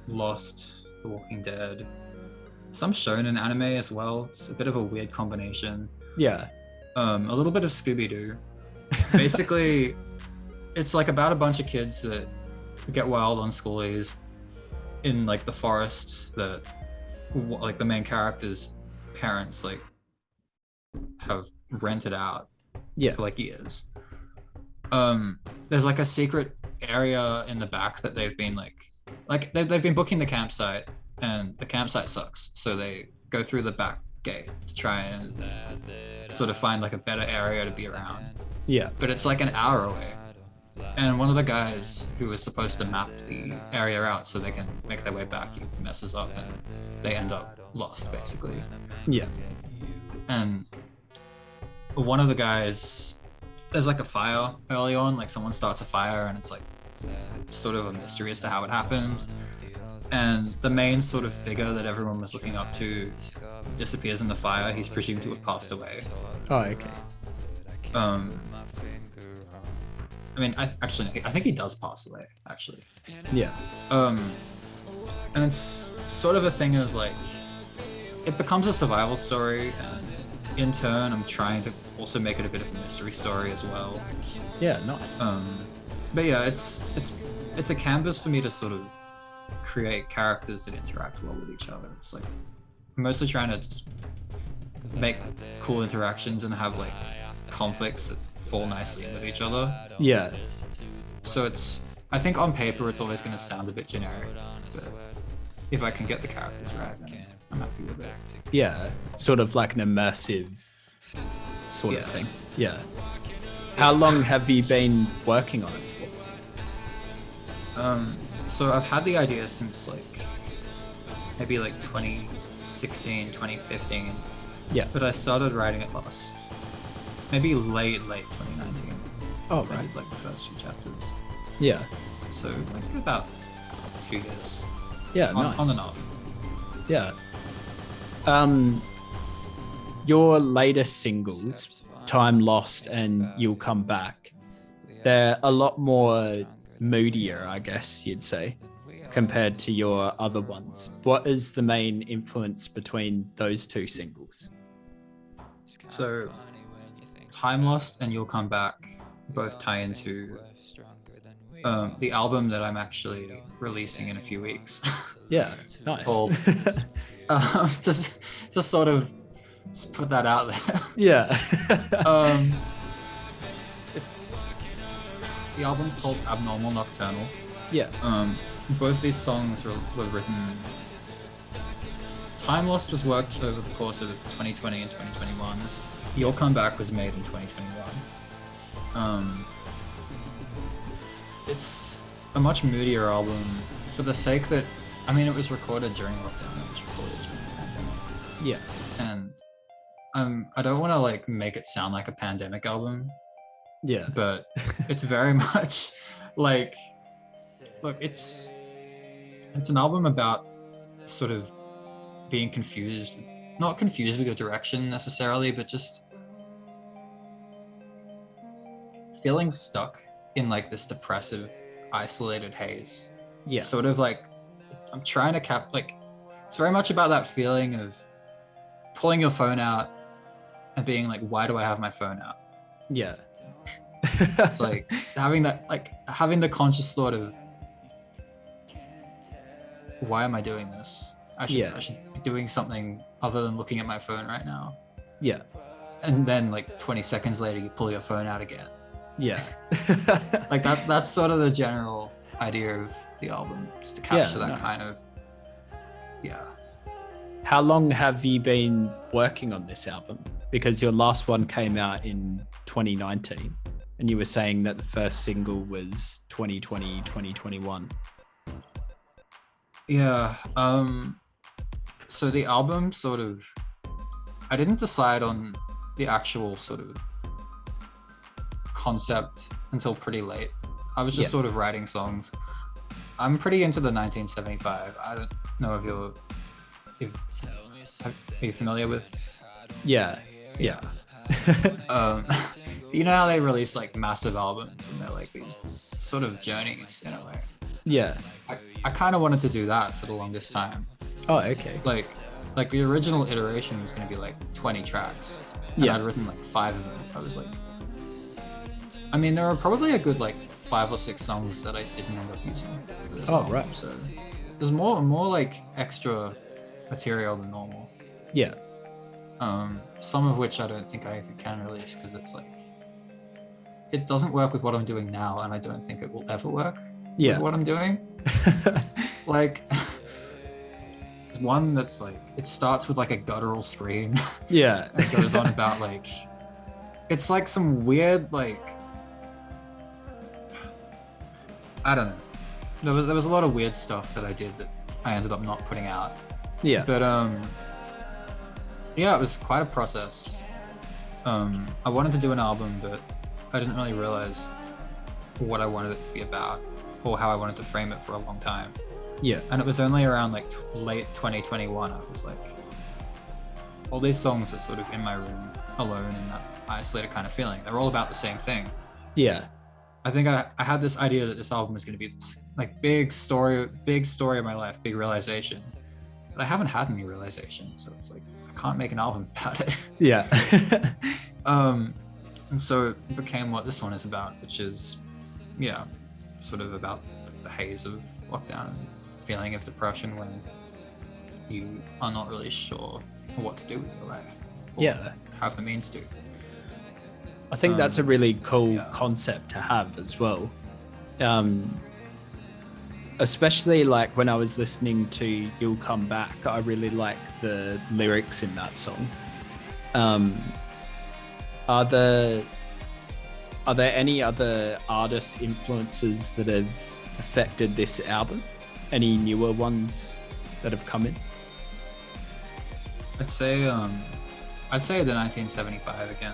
Lost, The Walking Dead, some shonen anime as well. It's a bit of a weird combination. Yeah. A little bit of Scooby-Doo. Basically, it's like about a bunch of kids that get wild on schoolies in like the forest that like the main character's parents like have rented out for like years. There's like a secret area in the back that they've been they've been booking the campsite, and the campsite sucks, so they go through the back gate to try and sort of find like a better area to be around. Yeah. But it's like an hour away, and one of the guys who was supposed to map the area out so they can make their way back, he messes up and they end up lost basically. Yeah. And one of the guys, there's like a fire early on, like someone starts a fire, and it's like sort of a mystery as to how it happened. And the main sort of figure that everyone was looking up to disappears in the fire. He's presumed to have passed away. Oh, okay. I mean, I think he does pass away, actually. Yeah. And it's sort of a thing of like, it becomes a survival story, and in turn, I'm trying to also make it a bit of a mystery story as well. Yeah, nice. But yeah, it's a canvas for me to sort of create characters that interact well with each other. It's like I'm mostly trying to just make cool interactions and have like conflicts that fall nicely with each other. Yeah. So I think on paper it's always going to sound a bit generic, but if I can get the characters right, then I'm happy with it. Yeah, sort of like an immersive sort of thing. Yeah. How long have you been working on it for? So I've had the idea since like maybe like 2016, 2015. Yeah. But I started writing it maybe late 2019. Oh, I right. did like the first few chapters. Yeah. So like about 2 years. Yeah, nice. On and off. Yeah. Your latest singles, Time Lost and You'll Come Back, they're a lot more moodier, I guess you'd say, compared to your other ones. What is the main influence between those two singles? So Time Lost and You'll Come Back both tie into the album that I'm actually releasing in a few weeks. Yeah, nice. Called, just sort of just put that out there. Yeah. The album's called Abnormal Nocturnal. Yeah. Both these songs were written. Time Lost was worked over the course of 2020 and 2021. You'll Come Back was made in 2021. it's a much moodier album for the sake that, I mean, it was recorded during lockdown. It was recorded during the pandemic. Yeah. And I don't want to like make it sound like a pandemic album, Yeah. but it's very much like, look, it's an album about sort of being confused, not confused with your direction necessarily, but just feeling stuck in like this depressive, isolated haze. Yeah. Sort of like, I'm trying to it's very much about that feeling of pulling your phone out and being like, why do I have my phone out? Yeah. It's like having the conscious thought of, why am I doing this? I should be doing something other than looking at my phone right now. Yeah. And then like 20 seconds later, you pull your phone out again. Yeah. Like that's sort of the general idea of the album, just to capture that nice. kind of, yeah. How long have you been working on this album? Because your last one came out in 2019 and you were saying that the first single was 2020, 2021. Yeah. So the album sort of, I didn't decide on the actual sort of concept until pretty late. I was just sort of writing songs. I'm pretty into the 1975. I don't know if are you familiar with? Yeah. You know how they release like massive albums and they're like these sort of journeys in a way. Yeah. I kind of wanted to do that for the longest time. Oh, okay. Like the original iteration was going to be like 20 tracks. And I'd written like 5 of them. I was like, I mean, there are probably a good like 5 or 6 songs that I didn't end up using for this album. Right. So there's more like extra material than normal. Yeah. Some of which I don't think I can release because it's like, it doesn't work with what I'm doing now, and I don't think it will ever work with what I'm doing. Like, there's one that's like, it starts with like a guttural scream. Yeah. It goes on about like, it's like some weird like, I don't know. There was a lot of weird stuff that I did that I ended up not putting out. Yeah. But yeah, it was quite a process. I wanted to do an album, but I didn't really realize what I wanted it to be about or how I wanted to frame it for a long time. Yeah. And it was only around like late 2021, I was like, all these songs are sort of in my room alone in that isolated kind of feeling. They're all about the same thing. Yeah. I think I had this idea that this album was going to be this like big story of my life, big realization. But I haven't had any realization, so it's like I can't make an album about it. Yeah. And so it became what this one is about, which is, yeah, sort of about the haze of lockdown and feeling of depression when you are not really sure what to do with your life. Or have the means to. I think that's a really cool concept to have as well. Especially like when I was listening to You'll Come Back, I really like the lyrics in that song. Are there any other artist influences that have affected this album? Any newer ones that have come in? I'd say the 1975 again,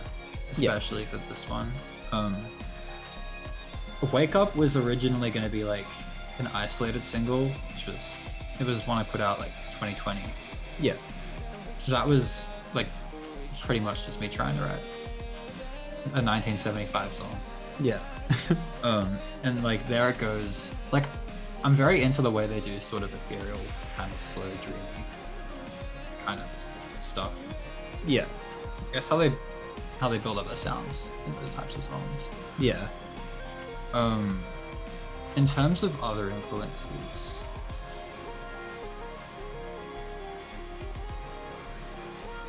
especially for this one. Wake Up was originally going to be like an isolated single, it was one I put out like 2020. Yeah. That was like pretty much just me trying to write a 1975 song. Yeah. And like there it goes. Like I'm very into the way they do sort of ethereal, kind of slow, dreamy kind of stuff. Yeah. I guess how they build up their sounds in those types of songs. Yeah. In terms of other influences,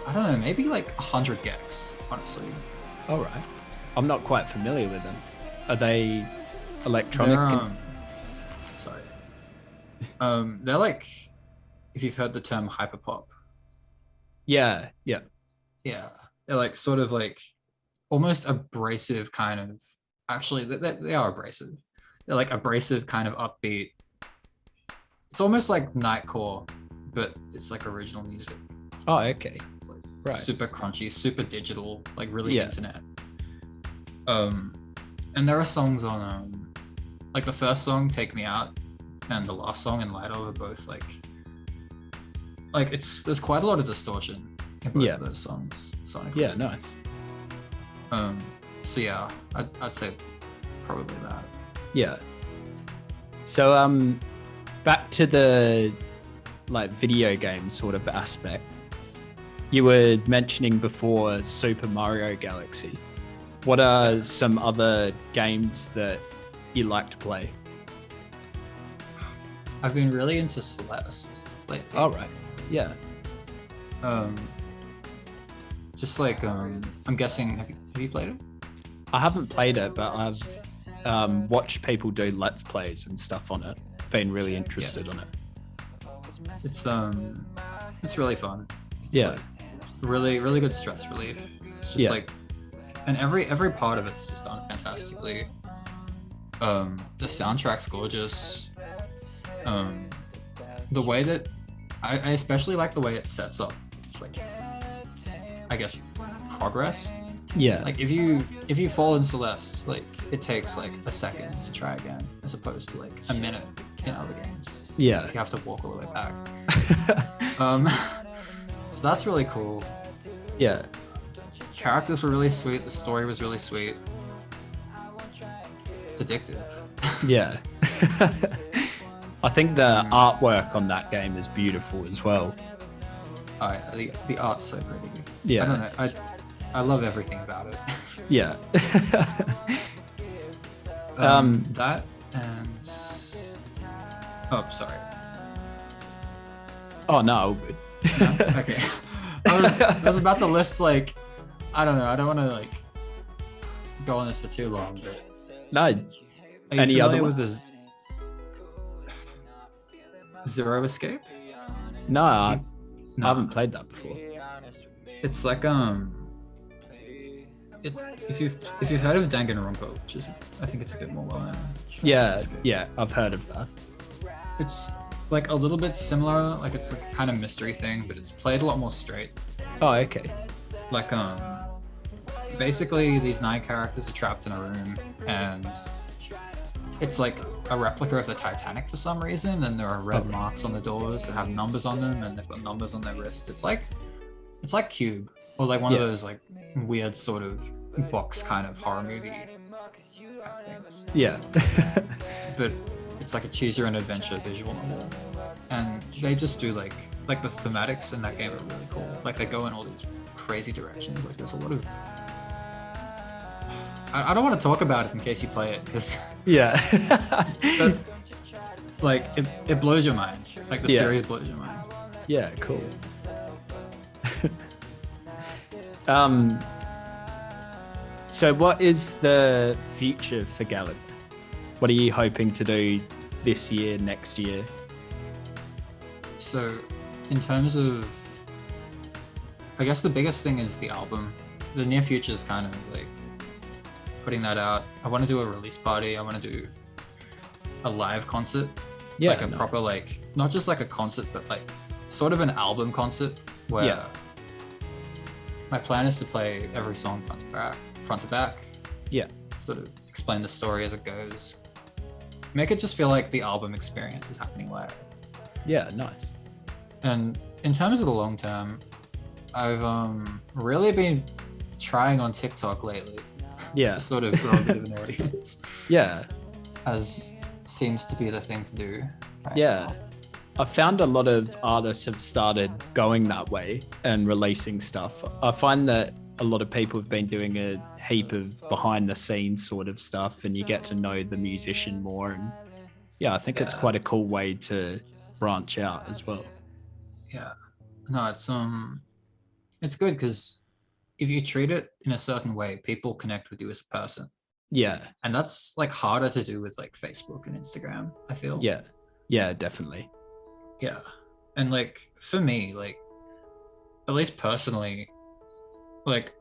I don't know, maybe like 100 Gex, honestly. All right. I'm not quite familiar with them. Are they electronic? They're like, if you've heard the term hyperpop. Yeah. They're like sort of like almost abrasive kind of, actually they are abrasive. like abrasive kind of upbeat. It's almost like nightcore, but it's like original music. Oh, okay. It's like Right. super crunchy, super digital, like really Yeah. internet. And there are songs on like the first song, Take Me Out, and the last song, In Light Of, are both like there's quite a lot of distortion in both of those songs sonically. Yeah, nice. So yeah, I'd say probably that. Yeah. So back to the like video game sort of aspect. You were mentioning before Super Mario Galaxy. What are some other games that you like to play? I've been really into Celeste lately. All right. Yeah. Just like I'm guessing, have you played it? I haven't played it, but I've watched people do Let's Plays and stuff on it. Been really interested on it. It's really fun. It's Yeah. like really, really good stress relief. It's just like, and every part of it's just done fantastically. The soundtrack's gorgeous. The way that I especially like the way it sets up, like, I guess, progress. Yeah. Like if you fall in Celeste, like it takes like a second to try again, as opposed to like a minute in other games. Yeah. You have to walk all the way back. So that's really cool. Yeah. Characters were really sweet. The story was really sweet. It's addictive. Yeah. I think the artwork on that game is beautiful as well. The art's so pretty. Yeah. I don't know. I love everything about it. Yeah. That and oh, sorry. Oh no, all good. No? Okay. I was about to list like, I don't know. I don't want to like go on this for too long, but No. are you Any other familiar with ones? the Zero Escape? No, I No. haven't played that before. It's like if you've heard of Danganronpa, which is I think it's a bit more well known. Yeah, yeah, I've heard of that. It's like a little bit similar, like it's like a kind of mystery thing, but it's played a lot more straight. Oh, okay. Like basically these 9 characters are trapped in a room, and it's like a replica of the Titanic for some reason, and there are red marks on the doors that have numbers on them, and they've got numbers on their wrists. It's like Cube, or like one of those like weird sort of box kind of horror movie kind of things. Yeah. But it's like a choose your own adventure visual novel, and they just do like the thematics in that game are really cool. Like they go in all these crazy directions. Like there's a lot of I don't want to talk about it in case you play it, because Yeah. but like it blows your mind. Like the series blows your mind. Yeah, cool. So what is the future for Gallagath? What are you hoping to do this year, next year? So in terms of, I guess the biggest thing is the album. The near future is kind of like putting that out. I want to do a release party. I want to do a live concert. Yeah, like a nice. proper, like, not just like a concert, but like sort of an album concert where my plan is to play every song front to back. Yeah. Sort of explain the story as it goes. Make it just feel like the album experience is happening live. Yeah, nice. And in terms of the long term, I've really been trying on TikTok lately Yeah. to sort of grow a bit of an audience, Yeah. as seems to be the thing to do. Right Yeah. now. I found a lot of artists have started going that way and releasing stuff. I find that a lot of people have been doing a heap of behind the scenes sort of stuff, and you get to know the musician more. And yeah, I think it's quite a cool way to branch out as well. Yeah. No, it's good because if you treat it in a certain way, people connect with you as a person. Yeah. And that's like harder to do with like Facebook and Instagram, I feel. Yeah. Yeah, definitely. Yeah. And like for me, like at least personally, like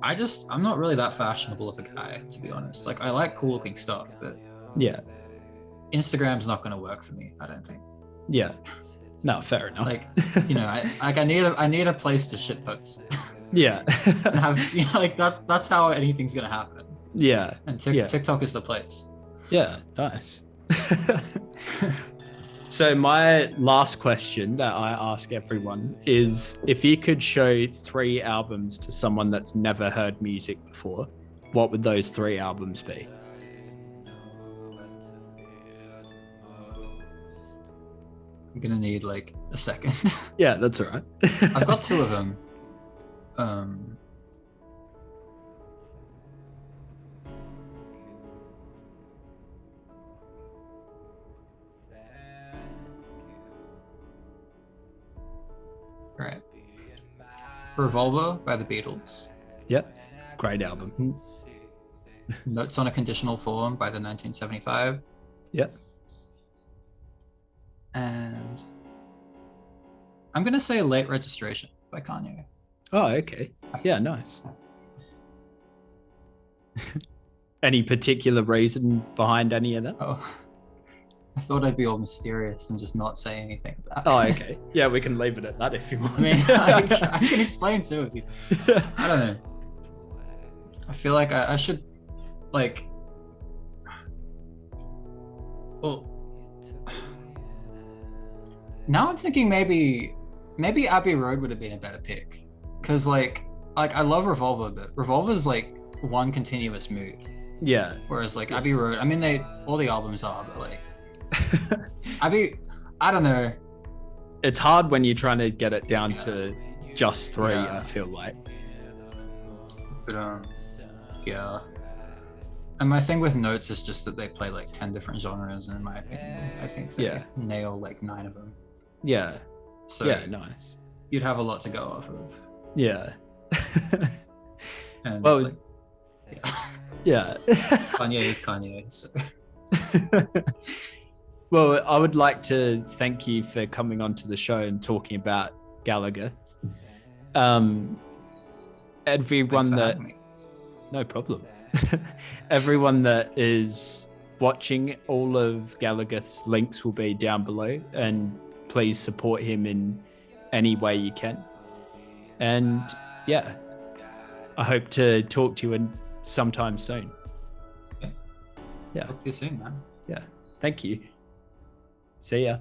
I'm not really that fashionable of a guy, to be honest. Like I like cool looking stuff, but Yeah. Instagram's not going to work for me, I don't think. Yeah. No, fair enough. Like, you know, I need a place to shitpost. Yeah. And have, you know, like that's how anything's going to happen. Yeah. And Yeah. TikTok is the place. Yeah, nice. So my last question that I ask everyone is, if you could show 3 albums to someone that's never heard music before, what would those 3 albums be? I'm going to need like a second. Yeah, that's all right. I've got 2 of them. Right. Revolver by the Beatles. Yep. Great album. Notes on a Conditional Form by the 1975. Yep. And I'm going to say Late Registration by Kanye. Oh, okay. Yeah, nice. Any particular reason behind any of that? Oh, I thought I'd be all mysterious and just not say anything about it. Oh, okay. Yeah, we can leave it at that if you want. I mean, I can explain too if you... I don't know. I feel like I should, like... Well... Now I'm thinking maybe Abbey Road would have been a better pick. Because, like I love Revolver, but Revolver's, like, one continuous mood. Yeah. Whereas, like, Abbey Road... I mean, all the albums are, but, like... I don't know. It's hard when you're trying to get it down to just 3, Yeah. I feel like. But yeah. And my thing with Notes is just that they play like 10 different genres, and in my opinion, I think they nail like 9 of them. Yeah. So Yeah, nice. you'd have a lot to go off of. Yeah. And Well, like, yeah. Kanye is Kanye. So. Well, I would like to thank you for coming onto the show and talking about Gallagath. Everyone that... No problem. Everyone that is watching, all of Gallagath's links will be down below, and please support him in any way you can. And yeah, I hope to talk to you sometime soon. Yeah. Talk to you soon, man. Yeah. Thank you. See ya.